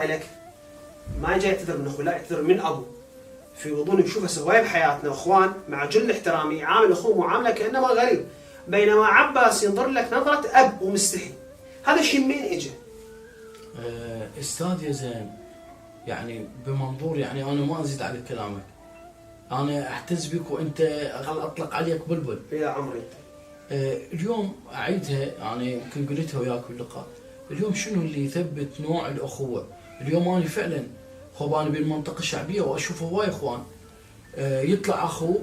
لك ما جاي يعتذر من اخوه، لا يعتذر من ابوه. في وضوء نشوفه سواي بحياتنا اخوان مع جل احترامي يعامل اخوه معامله كانما غريب، بينما عباس ينظر لك نظره اب ومستحي. هذا الشيء منين اجى؟ استاذ يا زين، يعني بمنظور يعني انا ما ازيد على كلامك، انا اعتز بك وانت اطلق عليك بلبل يا عمري. اليوم اعيدها، يعني يمكن قلتها وياك باللقاء. اليوم شنو اللي يثبت نوع الاخوه؟ اليوم انا فعلا انا بالمنطقه الشعبيه واشوف هواي اخوان يطلع اخو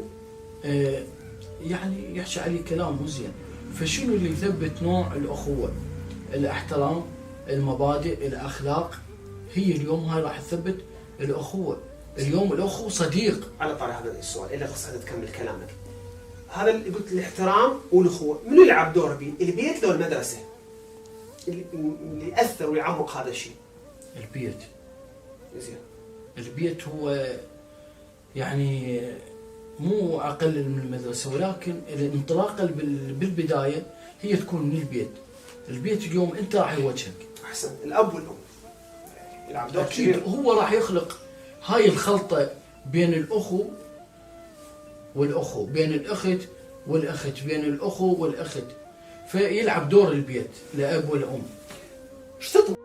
يعني يحكي عليه كلام مو زين. فشنو اللي يثبت نوع الاخوه؟ الاحترام، المبادئ، الاخلاق، هي اليوم هاي راح تثبت الاخوه. اليوم الاخو صديق. على طاري هذا السؤال الا بس تكمل كلامك. هذا اللي قلت الاحترام والاخوه، منو يلعب دور بيه؟ البيت لو المدرسه؟ اللي ياثر ويعمق هذا الشيء؟ البيت. زين. البيت هو يعني مو اقل من المدرسه، ولكن الانطلاقه بالبدايه هي تكون من البيت. البيت اليوم انت راح يوجهك. احسن، الاب والام يلعب دور اكيد كبير. هو راح يخلق هاي الخلطه بين الاخو والاخو، بين الاخت والاخت، بين الاخو والاخت، فيلعب دور البيت الاب والام. ايش تطلب؟